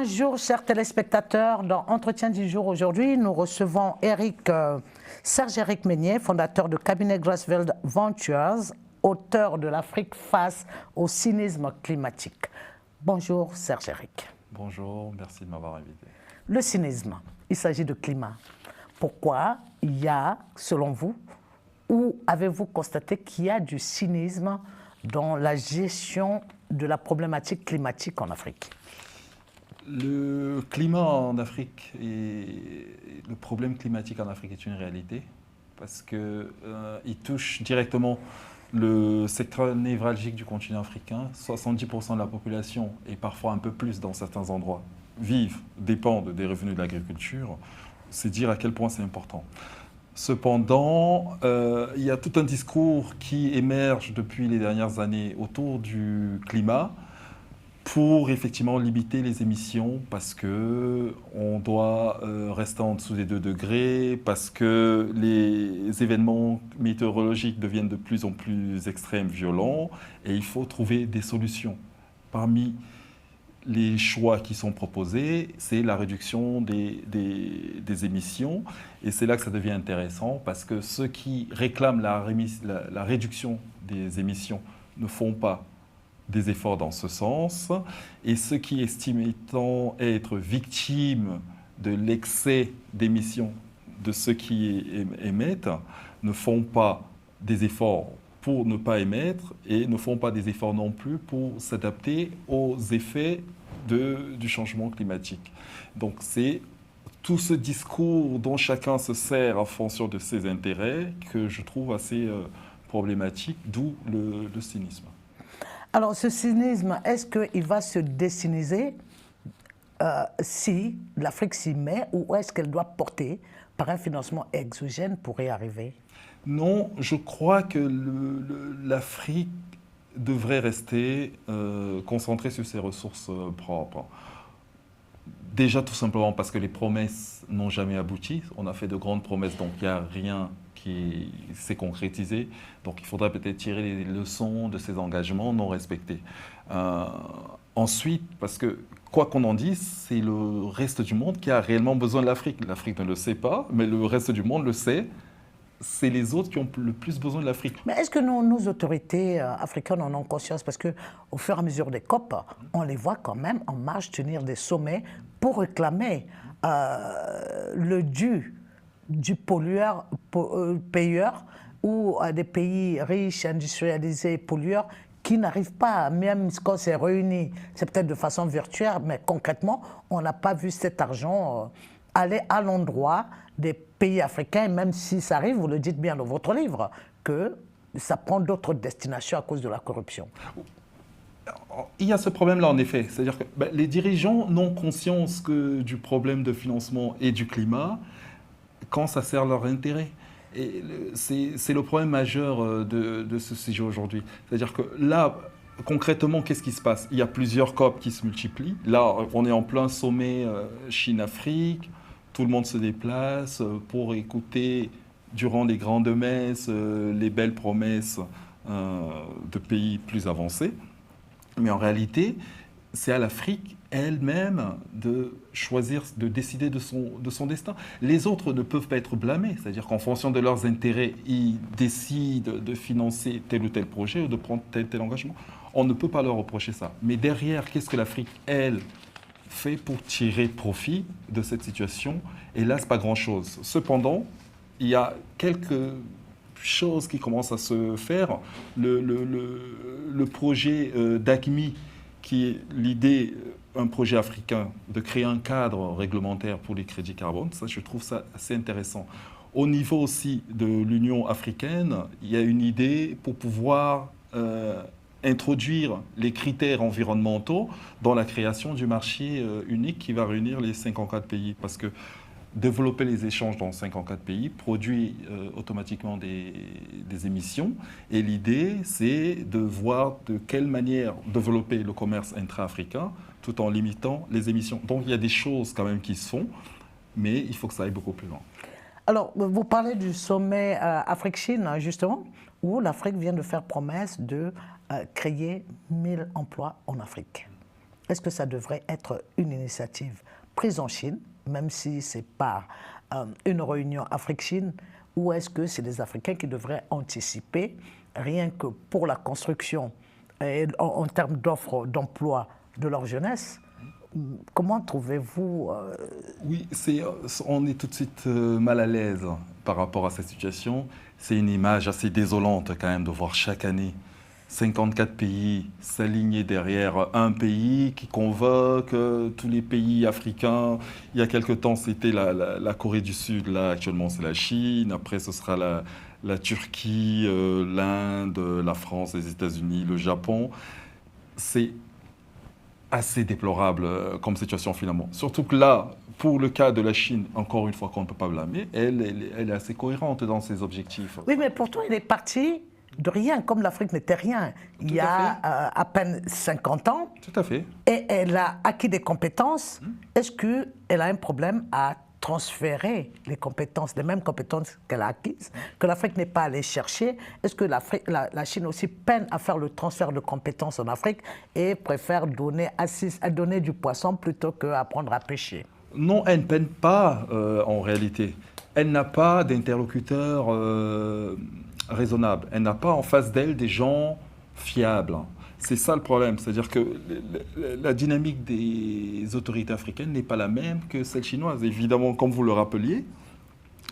Bonjour chers téléspectateurs, dans Entretien du jour aujourd'hui, nous recevons Serge-Éric Meignet, fondateur de cabinet Grassfield Ventures, auteur de l'Afrique face au cynisme climatique. Bonjour Serge-Éric. Bonjour, merci de m'avoir invité. Le cynisme, il s'agit de climat. Pourquoi il y a, selon vous, ou avez-vous constaté qu'il y a du cynisme dans la gestion de la problématique climatique en Afrique? Le climat en Afrique et le problème climatique en Afrique est une réalité parce qu'il touche directement le secteur névralgique du continent africain. 70% de la population, et parfois un peu plus dans certains endroits, dépendent des revenus de l'agriculture. C'est dire à quel point c'est important. Cependant, il y a tout un discours qui émerge depuis les dernières années autour du climat pour effectivement limiter les émissions parce qu'on doit rester en dessous des 2 degrés, parce que les événements météorologiques deviennent de plus en plus extrêmes, violents, et il faut trouver des solutions. Parmi les choix qui sont proposés, c'est la réduction des émissions, et c'est là que ça devient intéressant, parce que ceux qui réclament la réduction des émissions ne font pas des efforts dans ce sens, et ceux qui estiment être victimes de l'excès d'émissions de ceux qui émettent ne font pas des efforts pour ne pas émettre et ne font pas des efforts non plus pour s'adapter aux effets du changement climatique. Donc c'est tout ce discours dont chacun se sert en fonction de ses intérêts que je trouve assez problématique, d'où le cynisme. Alors, ce cynisme, est-ce qu'il va se décyniser si l'Afrique s'y met, ou est-ce qu'elle doit porter par un financement exogène pour y arriver? Non, je crois que l'Afrique devrait rester concentrée sur ses ressources propres. Déjà, tout simplement parce que les promesses n'ont jamais abouti. On a fait de grandes promesses, donc il n'y a rien qui s'est concrétisé. Donc il faudrait peut-être tirer les leçons de ces engagements non respectés. Ensuite, parce que quoi qu'on en dise, c'est le reste du monde qui a réellement besoin de l'Afrique. L'Afrique ne le sait pas, mais le reste du monde le sait. C'est les autres qui ont le plus besoin de l'Afrique. Mais est-ce que nos autorités africaines en ont conscience? Parce qu'au fur et à mesure des COP, on les voit quand même en marche tenir des sommets pour réclamer le dû du pollueur-payeur, ou à des pays riches, industrialisés, pollueurs, qui n'arrivent pas, même quand c'est réuni, c'est peut-être de façon virtuelle, mais concrètement, on n'a pas vu cet argent aller à l'endroit des pays africains, même si ça arrive, vous le dites bien dans votre livre, que ça prend d'autres destinations à cause de la corruption. Il y a ce problème-là, en effet. C'est-à-dire que les dirigeants n'ont conscience que du problème de financement et du climat quand ça sert leur intérêt. Et c'est le problème majeur de ce sujet aujourd'hui. C'est-à-dire que là, concrètement, qu'est-ce qui se passe? Il y a plusieurs COP qui se multiplient. Là, on est en plein sommet Chine-Afrique. Tout le monde se déplace pour écouter, durant les grandes messes, les belles promesses de pays plus avancés. Mais en réalité, c'est à l'Afrique elle-même de choisir, de décider de son destin. Les autres ne peuvent pas être blâmés, c'est-à-dire qu'en fonction de leurs intérêts, ils décident de financer tel ou tel projet ou de prendre tel ou tel engagement. On ne peut pas leur reprocher ça. Mais derrière, qu'est-ce que l'Afrique, elle, fait pour tirer profit de cette situation? Et là, ce n'est pas grand-chose. Cependant, il y a quelques choses qui commencent à se faire. Le projet d'ACMI, qui est l'idée, un projet africain, de créer un cadre réglementaire pour les crédits carbone. Ça, je trouve ça assez intéressant. Au niveau aussi de l'Union africaine, il y a une idée pour pouvoir introduire les critères environnementaux dans la création du marché unique qui va réunir les 54 pays. Parce que développer les échanges dans 54 pays produit automatiquement des émissions. Et l'idée, c'est de voir de quelle manière développer le commerce intra-africain tout en limitant les émissions. Donc il y a des choses quand même qui se font, mais il faut que ça aille beaucoup plus loin. Alors, vous parlez du sommet Afrique-Chine, justement, où l'Afrique vient de faire promesse de créer 1000 emplois en Afrique. est-ce que ça devrait être une initiative prise en Chine, même si c'est par une réunion Afrique-Chine, ou est-ce que c'est les Africains qui devraient anticiper, rien que pour la construction et en termes d'offres d'emploi de leur jeunesse? Comment trouvez-vous Oui, on est tout de suite mal à l'aise par rapport à cette situation. C'est une image assez désolante quand même de voir chaque année 54 pays s'aligner derrière un pays qui convoque tous les pays africains. Il y a quelque temps, c'était la Corée du Sud, là actuellement c'est la Chine, après ce sera la Turquie, l'Inde, la France, les États-Unis, le Japon. C'est assez déplorable comme situation finalement. Surtout que là, pour le cas de la Chine, encore une fois qu'on ne peut pas blâmer, elle est assez cohérente dans ses objectifs. Oui, mais pourtant, il est parti de rien, comme l'Afrique n'était rien. Il y a à peine 50 ans. Tout à fait. Et elle a acquis des compétences. Est-ce qu'elle a un problème à transférer les compétences, les mêmes compétences qu'elle a acquises, que l'Afrique n'est pas allée chercher? Est-ce que la Chine aussi peine à faire le transfert de compétences en Afrique et préfère donner du poisson plutôt qu'apprendre à pêcher? Non, elle ne peine pas en réalité. Elle n'a pas d'interlocuteur raisonnable. Elle n'a pas en face d'elle des gens fiables. C'est ça le problème. C'est-à-dire que la dynamique des autorités africaines n'est pas la même que celle chinoise. Évidemment, comme vous le rappeliez,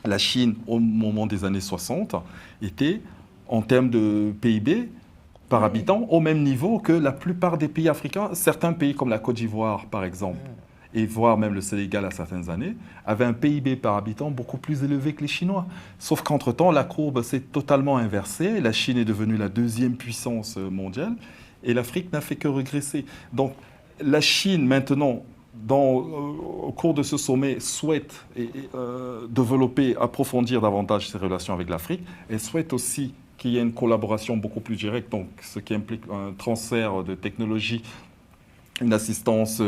la Chine, au moment des années 60, était, en termes de PIB par habitant, au même niveau que la plupart des pays africains. Certains pays comme la Côte d'Ivoire, par exemple, et voire même le Sénégal à certaines années, avaient un PIB par habitant beaucoup plus élevé que les Chinois. Sauf qu'entre-temps, la courbe s'est totalement inversée. La Chine est devenue la deuxième puissance mondiale et l'Afrique n'a fait que régresser. Donc la Chine, maintenant, au cours de ce sommet, souhaite développer, approfondir davantage ses relations avec l'Afrique. Elle souhaite aussi qu'il y ait une collaboration beaucoup plus directe, donc ce qui implique un transfert de technologie, une assistance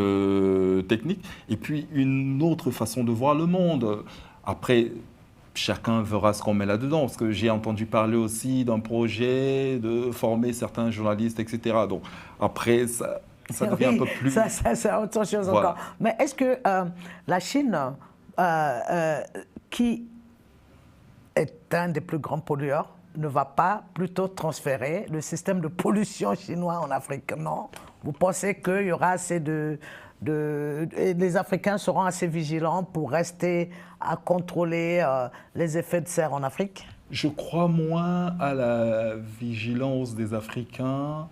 technique, et puis une autre façon de voir le monde. Après, chacun verra ce qu'on met là-dedans, parce que j'ai entendu parler aussi d'un projet de former certains journalistes, etc. Donc après, ça devient un peu plus... Ça c'est autre chose Voilà. encore. Mais est-ce que la Chine, qui est un des plus grands pollueurs, ne va pas plutôt transférer le système de pollution chinois en Afrique? Non? Vous pensez qu'il y aura assez les Africains seront assez vigilants pour rester à contrôler les effets de serre en Afrique? Je crois moins à la vigilance des Africains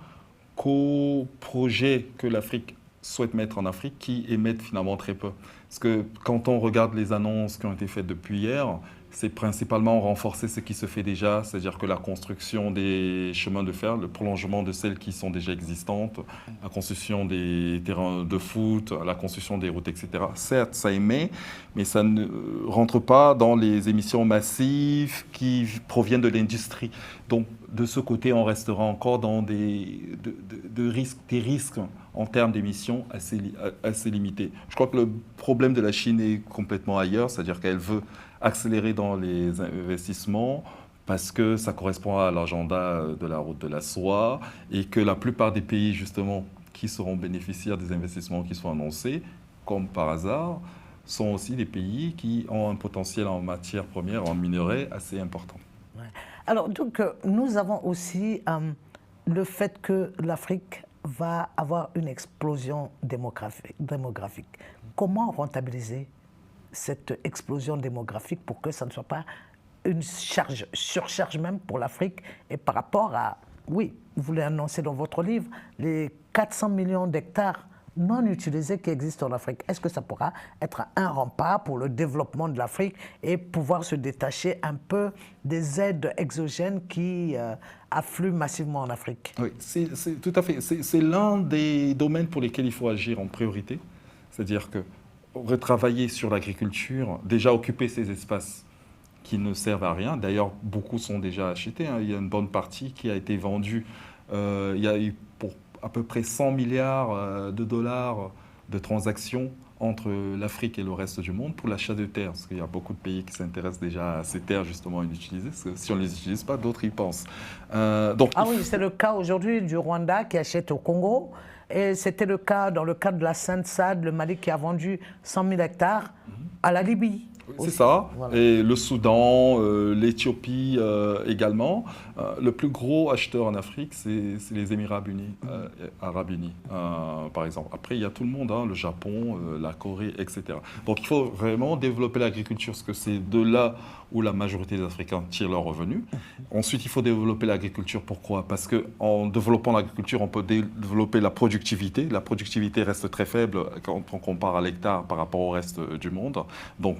qu'aux projets que l'Afrique souhaite mettre en Afrique, qui émettent finalement très peu. Parce que quand on regarde les annonces qui ont été faites depuis hier, c'est principalement renforcer ce qui se fait déjà, c'est-à-dire que la construction des chemins de fer, le prolongement de celles qui sont déjà existantes, la construction des terrains de foot, la construction des routes, etc. Certes, ça émet, mais ça ne rentre pas dans les émissions massives qui proviennent de l'industrie. Donc, de ce côté, on restera encore dans des risques en termes d'émissions assez limités. Je crois que le problème de la Chine est complètement ailleurs, c'est-à-dire qu'elle veut accélérer dans les investissements parce que ça correspond à l'agenda de la route de la soie et que la plupart des pays, justement, qui seront bénéficiaires des investissements qui sont annoncés, comme par hasard, sont aussi des pays qui ont un potentiel en matières premières, en minerais, assez important. Ouais. Alors, donc, nous avons aussi le fait que l'Afrique va avoir une explosion démographique. Comment rentabiliser cette explosion démographique pour que ça ne soit pas une surcharge même pour l'Afrique et par rapport à, oui, vous l'annoncez dans votre livre, les 400 millions d'hectares non utilisés qui existent en Afrique. Est-ce que ça pourra être un rempart pour le développement de l'Afrique et pouvoir se détacher un peu des aides exogènes qui affluent massivement en Afrique? Oui, c'est tout à fait. C'est l'un des domaines pour lesquels il faut agir en priorité. C'est-à-dire que retravailler sur l'agriculture, déjà occuper ces espaces qui ne servent à rien. D'ailleurs, beaucoup sont déjà achetés. Il y a une bonne partie qui a été vendue. Il y a eu pour à peu près 100 milliards de dollars de transactions entre l'Afrique et le reste du monde pour l'achat de terres. Parce qu'il y a beaucoup de pays qui s'intéressent déjà à ces terres justement à utiliser. Parce que si on ne les utilise pas, d'autres y pensent. Ah oui, c'est le cas aujourd'hui du Rwanda qui achète au Congo. Et c'était le cas dans le cadre de la Sainte-Sade, le Mali qui a vendu 100 000 hectares à la Libye. C'est ça. Voilà. Et le Soudan, l'Éthiopie également. Le plus gros acheteur en Afrique, c'est les Émirats arabes unis, par exemple. Après, il y a tout le monde, hein, le Japon, la Corée, etc. Donc, il faut vraiment développer l'agriculture, parce que c'est de là où la majorité des Africains tirent leurs revenus. Ensuite, il faut développer l'agriculture. Pourquoi? Parce qu'en développant l'agriculture, on peut développer la productivité. La productivité reste très faible quand on compare à l'hectare par rapport au reste du monde. Donc,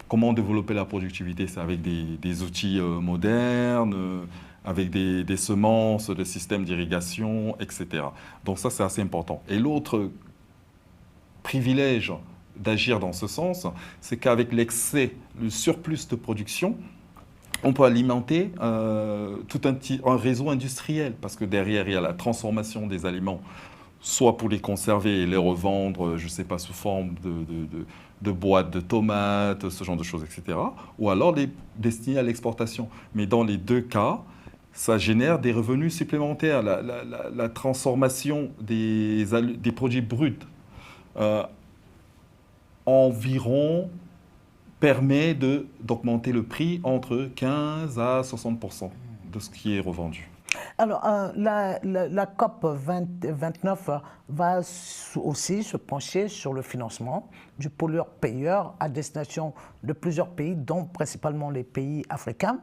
comment développer la productivité? C'est avec des outils modernes, avec des semences, des systèmes d'irrigation, etc. Donc ça, c'est assez important. Et l'autre privilège d'agir dans ce sens, c'est qu'avec l'excès, le surplus de production, on peut alimenter tout un réseau industriel, parce que derrière, il y a la transformation des aliments, soit pour les conserver et les revendre, je ne sais pas, sous forme de boîtes de tomates, ce genre de choses, etc. Ou alors les destinés à l'exportation. Mais dans les deux cas, ça génère des revenus supplémentaires. La transformation des produits bruts environ permet d'augmenter le prix entre 15 à 60% de ce qui est revendu. Alors, la COP 29 va aussi se pencher sur le financement du pollueur-payeur à destination de plusieurs pays, dont principalement les pays africains.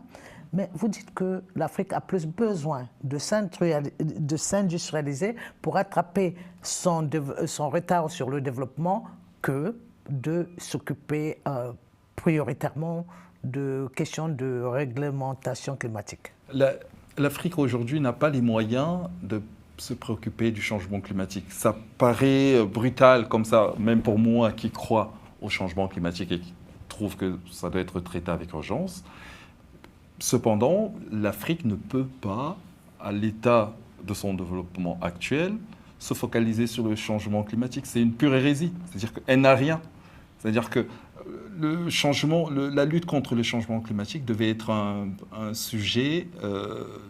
Mais vous dites que l'Afrique a plus besoin de s'industrialiser pour rattraper son retard sur le développement que de s'occuper prioritairement de questions de réglementation climatique. L'Afrique aujourd'hui n'a pas les moyens de se préoccuper du changement climatique. Ça paraît brutal comme ça, même pour moi qui crois au changement climatique et qui trouve que ça doit être traité avec urgence. Cependant, l'Afrique ne peut pas, à l'état de son développement actuel, se focaliser sur le changement climatique. C'est une pure hérésie. C'est-à-dire qu'elle n'a rien. C'est-à-dire que la lutte contre le changement climatique devait être un sujet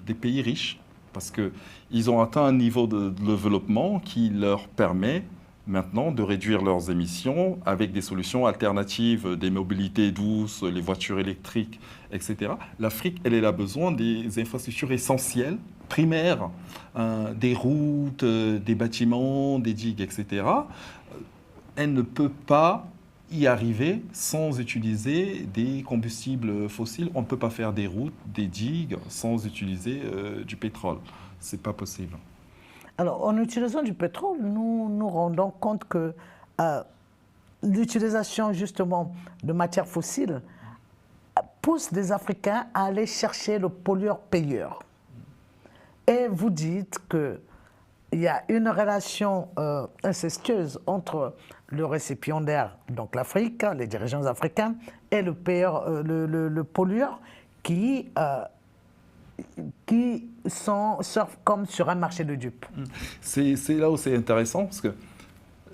des pays riches, parce qu'ils ont atteint un niveau de développement qui leur permet maintenant de réduire leurs émissions avec des solutions alternatives, des mobilités douces, les voitures électriques, etc. L'Afrique, elle a besoin des infrastructures essentielles, primaires, des routes, des bâtiments, des digues, etc. Elle ne peut pas y arriver sans utiliser des combustibles fossiles. On ne peut pas faire des routes, des digues sans utiliser du pétrole. Ce n'est pas possible. Alors, en utilisant du pétrole, nous nous rendons compte que l'utilisation justement de matières fossiles pousse des Africains à aller chercher le pollueur-payeur. Et vous dites qu'il y a une relation incestueuse entre le récipiendaire, donc l'Afrique, les dirigeants africains, et le pollueur qui surfent comme sur un marché de dupes. C'est là où c'est intéressant, parce que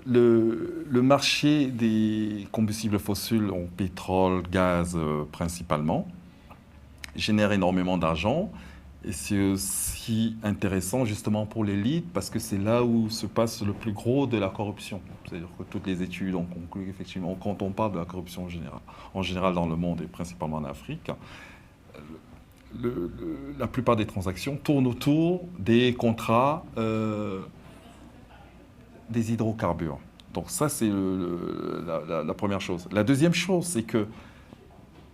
le marché des combustibles fossiles, en pétrole, gaz principalement, génère énormément d'argent. Et c'est aussi intéressant justement pour l'élite, parce que c'est là où se passe le plus gros de la corruption. C'est-à-dire que toutes les études ont conclu effectivement, quand on parle de la corruption en général dans le monde et principalement en Afrique, la plupart des transactions tournent autour des contrats des hydrocarbures. Donc ça, c'est la première chose. La deuxième chose, c'est que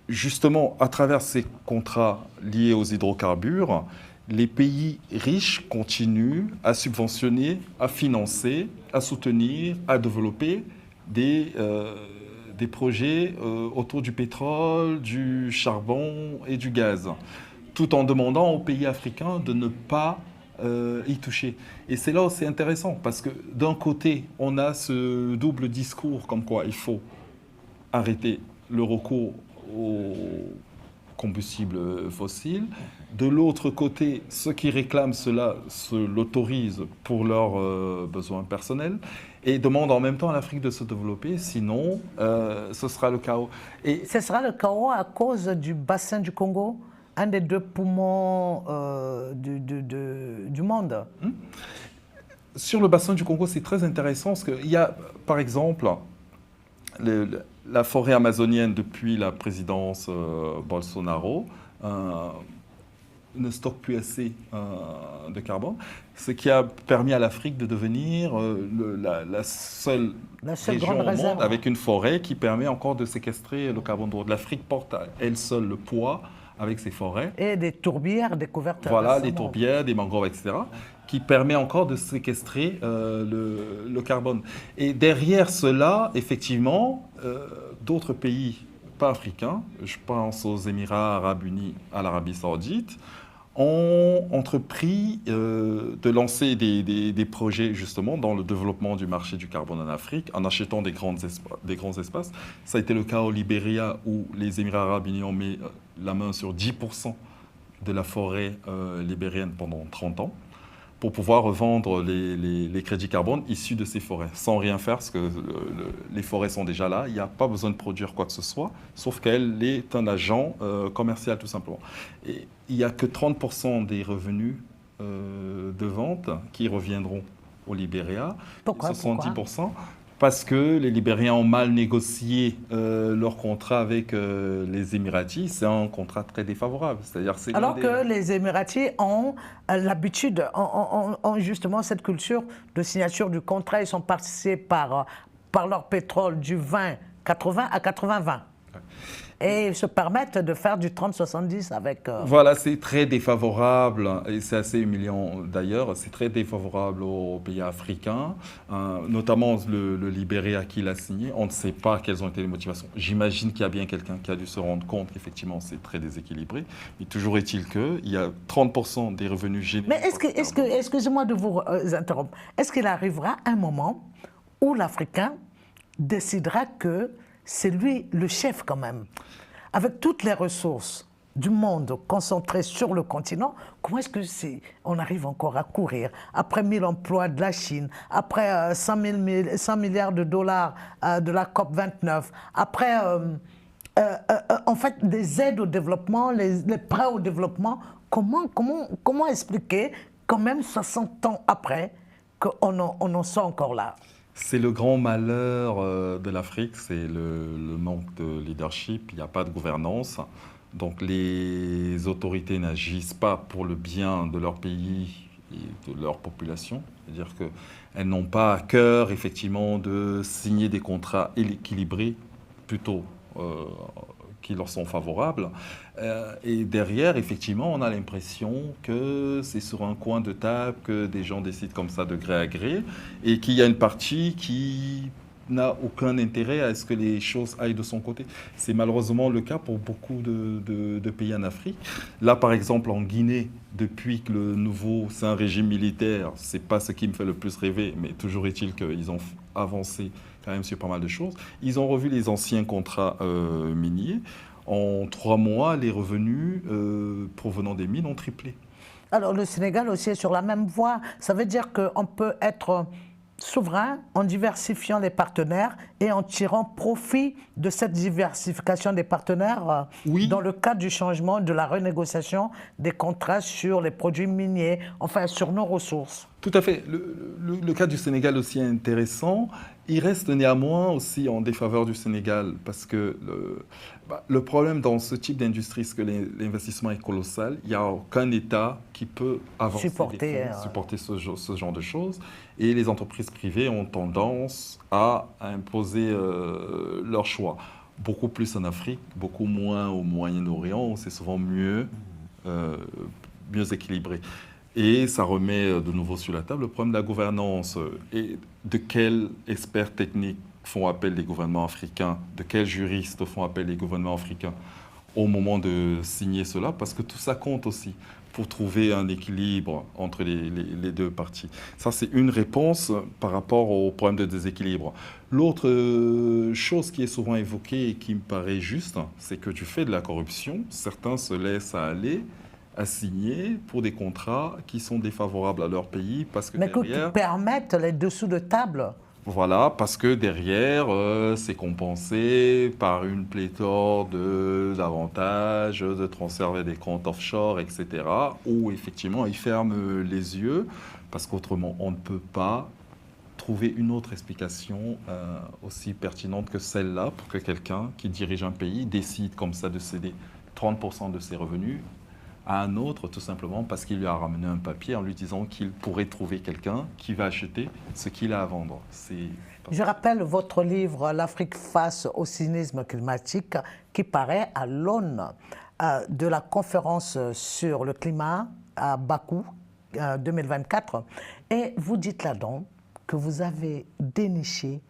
justement, à travers ces contrats liés aux hydrocarbures, les pays riches continuent à subventionner, à financer, à soutenir, à développer des projets autour du pétrole, du charbon et du gaz, tout en demandant aux pays africains de ne pas y toucher. Et c'est là où c'est intéressant, parce que d'un côté, on a ce double discours comme quoi il faut arrêter le recours aux combustibles fossiles. De l'autre côté, ceux qui réclament cela se l'autorisent pour leurs besoins personnels. et demandent en même temps à l'Afrique de se développer, sinon ce sera le chaos. Et ce sera le chaos à cause du bassin du Congo, un des deux poumons du monde. Sur le bassin du Congo, c'est très intéressant parce qu'il y a, par exemple, la forêt amazonienne depuis la présidence Bolsonaro ne stocke plus assez de carbone, ce qui a permis à l'Afrique de devenir la seule région grande au réserve. monde avec une forêt qui permet encore de séquestrer le carbone. Donc l'Afrique porte à elle seule le poids avec ses forêts. Et des tourbières découvertes. Voilà, récemment. des tourbières, des mangroves, etc., qui permet encore de séquestrer le carbone. Et derrière cela, effectivement, d'autres pays pas africains, je pense aux Émirats arabes unis, à l'Arabie saoudite, ont entrepris de lancer des projets justement dans le développement du marché du carbone en Afrique en achetant des grands espaces. Ça a été le cas au Libéria où les Émirats arabes unis ont mis la main sur 10% de la forêt libérienne pendant 30 ans pour pouvoir revendre les crédits carbone issus de ces forêts, sans rien faire, parce que les forêts sont déjà là, il n'y a pas besoin de produire quoi que ce soit, sauf qu'elle est un agent commercial tout simplement. Et il n'y a que 30% des revenus de vente qui reviendront au Libéria, Pourquoi 70%. Parce que les Libériens ont mal négocié leur contrat avec les Émiratis. C'est un contrat très défavorable. C'est-à-dire, alors que les Émiratis ont l'habitude, ont justement cette culture de signature du contrat. Ils sont passés par leur pétrole du 20-80 à 80-20. Et ils se permettent de faire du 30-70 avec... Voilà, c'est très défavorable, et c'est assez humiliant d'ailleurs, c'est très défavorable aux pays africains, notamment le Libéria qui l'a signé. On ne sait pas quelles ont été les motivations. J'imagine qu'il y a bien quelqu'un qui a dû se rendre compte qu'effectivement c'est très déséquilibré, mais toujours est-il qu'il y a 30% des revenus générés. Mais excusez-moi de vous interrompre, est-ce qu'il arrivera un moment où l'Africain décidera que c'est lui le chef quand même? Avec toutes les ressources du monde concentrées sur le continent, comment est-ce que on arrive encore à courir après 1000 emplois de la Chine, après 100 milliards de dollars de la COP29, après en fait des aides au développement, les prêts au développement? Comment expliquer quand même 60 ans après qu'on en soit encore là? C'est le grand malheur de l'Afrique, c'est le manque de leadership, il n'y a pas de gouvernance. Donc les autorités n'agissent pas pour le bien de leur pays et de leur population. C'est-à-dire qu'elles n'ont pas à cœur, effectivement, de signer des contrats équilibrés, plutôt qui leur sont favorables. Et derrière, effectivement, on a l'impression que c'est sur un coin de table que des gens décident comme ça de gré à gré et qu'il y a une partie qui n'a aucun intérêt à ce que les choses aillent de son côté. C'est malheureusement le cas pour beaucoup de pays en Afrique. Là, par exemple, en Guinée, depuis que c'est un régime militaire, c'est pas ce qui me fait le plus rêver, mais toujours est-il qu'ils ont avancé quand même sur pas mal de choses. Ils ont revu les anciens contrats miniers. En 3 mois, les revenus provenant des mines ont triplé. Alors le Sénégal aussi est sur la même voie. Ça veut dire qu'on peut être souverain en diversifiant les partenaires et en tirant profit de cette diversification des partenaires oui. Dans le cadre du changement, de la renégociation des contrats sur les produits miniers, enfin sur nos ressources. Tout à fait. Le cas du Sénégal aussi est intéressant. Il reste néanmoins aussi en défaveur du Sénégal parce que le problème dans ce type d'industrie, c'est que l'investissement est colossal. Il n'y a aucun État qui peut avancer supporter ce genre de choses. Et les entreprises privées ont tendance à imposer leur choix. Beaucoup plus en Afrique, beaucoup moins au Moyen-Orient, où c'est souvent mieux équilibré. Et ça remet de nouveau sur la table le problème de la gouvernance et de quels experts techniques font appel les gouvernements africains, de quels juristes font appel les gouvernements africains au moment de signer cela, parce que tout ça compte aussi pour trouver un équilibre entre les deux parties. Ça, c'est une réponse par rapport au problème de déséquilibre. L'autre chose qui est souvent évoquée et qui me paraît juste, c'est que du fait de la corruption, certains se laissent aller à signer pour des contrats qui sont défavorables à leur pays parce que mais qui permettent les dessous de table Voilà, parce que derrière, c'est compensé par une pléthore d'avantages, de transfert vers des comptes offshore, etc., où effectivement, ils ferment les yeux, parce qu'autrement, on ne peut pas trouver une autre explication aussi pertinente que celle-là pour que quelqu'un qui dirige un pays décide comme ça de céder 30% de ses revenus à un autre, tout simplement parce qu'il lui a ramené un papier en lui disant qu'il pourrait trouver quelqu'un qui va acheter ce qu'il a à vendre. Je rappelle votre livre L'Afrique face au cynisme climatique qui paraît à l'aune de la conférence sur le climat à Bakou 2024. Et vous dites là-dedans que vous avez déniché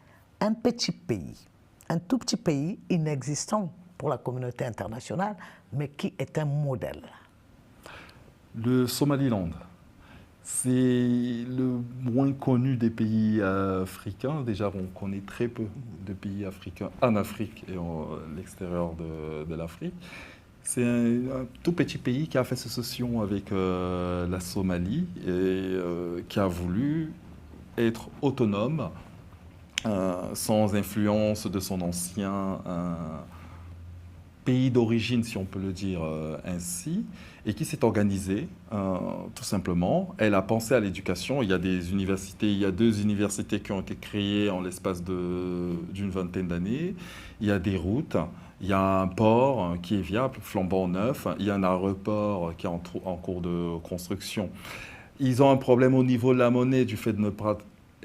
un petit pays, un tout petit pays inexistant pour la communauté internationale, mais qui est un modèle. Le Somaliland, c'est le moins connu des pays africains. Déjà, on connaît très peu de pays africains en Afrique et à l'extérieur de l'Afrique. C'est un tout petit pays qui a fait sécession avec la Somalie et qui a voulu être autonome, sans influence de son ancien pays d'origine, si on peut le dire ainsi, et qui s'est organisée tout simplement. Elle a pensé à l'éducation. Il y a des universités, il y a 2 universités qui ont été créées en l'espace d'une vingtaine d'années. Il y a des routes, il y a un port qui est viable, flambant neuf, il y a un aéroport qui est en cours de construction. Ils ont un problème au niveau de la monnaie du fait de ne pas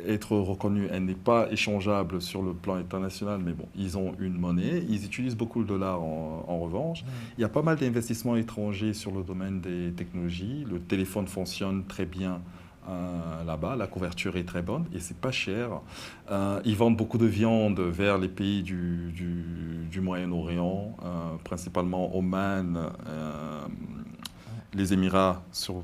être reconnue. Elle n'est pas échangeable sur le plan international, mais bon, ils ont une monnaie. Ils utilisent beaucoup le dollar en revanche. Il y a pas mal d'investissements étrangers sur le domaine des technologies. Le téléphone fonctionne très bien là-bas. La couverture est très bonne et c'est pas cher. Ils vendent beaucoup de viande vers les pays du Moyen-Orient, principalement Oman, les Émirats, sur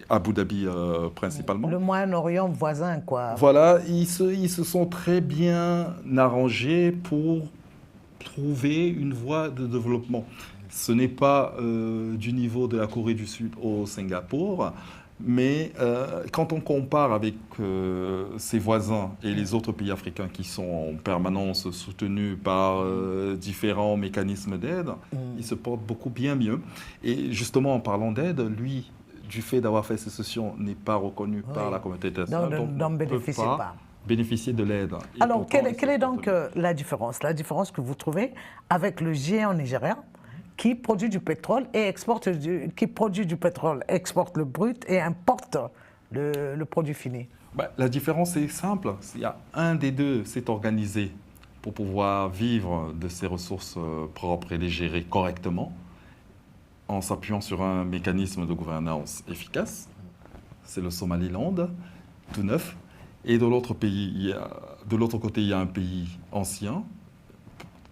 Abu Dhabi principalement. Le Moyen-Orient voisin, quoi. Voilà, ils se sont très bien arrangés pour trouver une voie de développement. Ce n'est pas du niveau de la Corée du Sud au Singapour, mais quand on compare avec ses voisins et les autres pays africains qui sont en permanence soutenus par différents mécanismes d'aide, ils se portent beaucoup bien mieux. Et justement, en parlant d'aide, lui, du fait d'avoir fait sécession, n'est pas reconnu par la communauté internationale, donc ne peut pas bénéficier de l'aide. Et alors, pourtant, quelle est donc la différence? La différence que vous trouvez avec le géant nigérien qui produit du pétrole et exporte qui produit du pétrole, exporte le brut et importe le produit fini. La différence est simple. Il y a un des deux s'est organisé pour pouvoir vivre de ses ressources propres et les gérer correctement en s'appuyant sur un mécanisme de gouvernance efficace. C'est le Somaliland, tout neuf. Et de l'autre côté, il y a un pays ancien,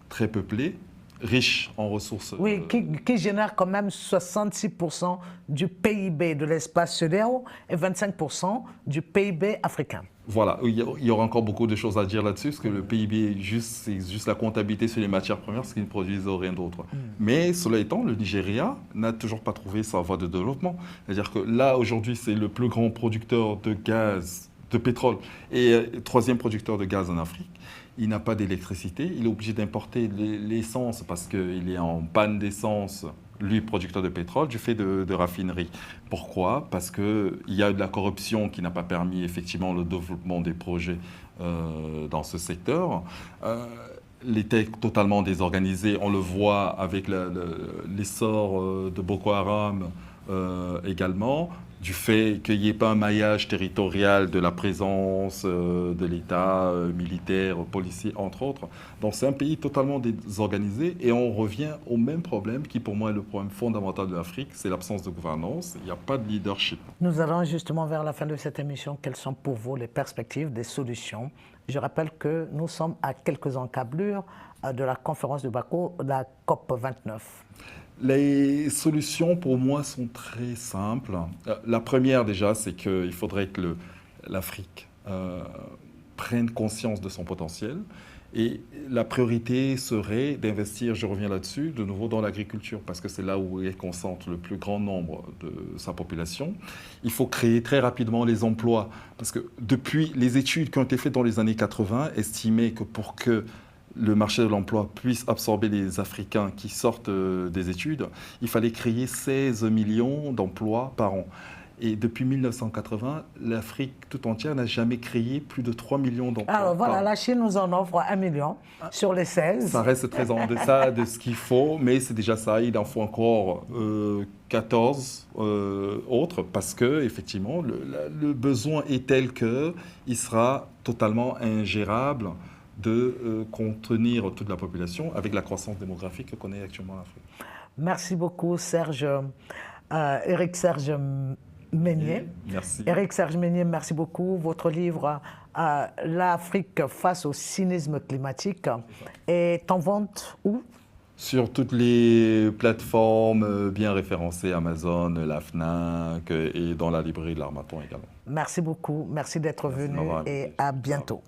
très peuplé, riche en ressources. Oui, qui génère quand même 66% du PIB de l'espace CEDEAO et 25% du PIB africain. Voilà, il y aura encore beaucoup de choses à dire là-dessus, parce que le PIB, c'est juste la comptabilité sur les matières premières, ce qui ne produisent rien d'autre. Mais cela étant, le Nigeria n'a toujours pas trouvé sa voie de développement. C'est-à-dire que là, aujourd'hui, c'est le plus grand producteur de gaz, de pétrole, et 3e producteur de gaz en Afrique. Il n'a pas d'électricité, il est obligé d'importer l'essence parce qu'il est en panne d'essence, lui, producteur de pétrole, du fait de raffineries. Pourquoi? Parce qu'il y a eu de la corruption qui n'a pas permis effectivement le développement des projets dans ce secteur. L'État est totalement désorganisé, on le voit avec l'essor de Boko Haram également, du fait qu'il n'y ait pas un maillage territorial de la présence de l'État militaire, policier, entre autres. Donc c'est un pays totalement désorganisé et on revient au même problème qui pour moi est le problème fondamental de l'Afrique, c'est l'absence de gouvernance, il n'y a pas de leadership. Nous allons justement vers la fin de cette émission. Quelles sont pour vous les perspectives, des solutions? Je rappelle que nous sommes à quelques encablures de la conférence de Bakou, la COP 29. Les solutions, pour moi, sont très simples. La première, déjà, c'est qu'il faudrait que l'Afrique prenne conscience de son potentiel Et la priorité serait d'investir, je reviens là-dessus, de nouveau dans l'agriculture, parce que c'est là où il concentre le plus grand nombre de sa population. Il faut créer très rapidement les emplois, parce que depuis les études qui ont été faites dans les années 80, estimaient que pour que le marché de l'emploi puisse absorber les Africains qui sortent des études, il fallait créer 16 millions d'emplois par an. Et depuis 1980, l'Afrique tout entière n'a jamais créé plus de 3 millions d'emplois. Alors voilà, la Chine nous en offre 1 million sur les 16. Ça reste très en deçà de ce qu'il faut, mais c'est déjà ça. Il en faut encore 14 autres parce que effectivement, le besoin est tel qu'il sera totalement ingérable de contenir toute la population avec la croissance démographique que connaît actuellement l'Afrique. Merci beaucoup, Serge, Éric Serge Meignier. Merci. Éric Serge Meignier, merci beaucoup. Votre livre L'Afrique face au cynisme climatique est en vente où? Sur toutes les plateformes bien référencées, Amazon, la FNAC et dans la librairie de l'Harmattan également. Merci beaucoup. Merci d'être venu et à bientôt.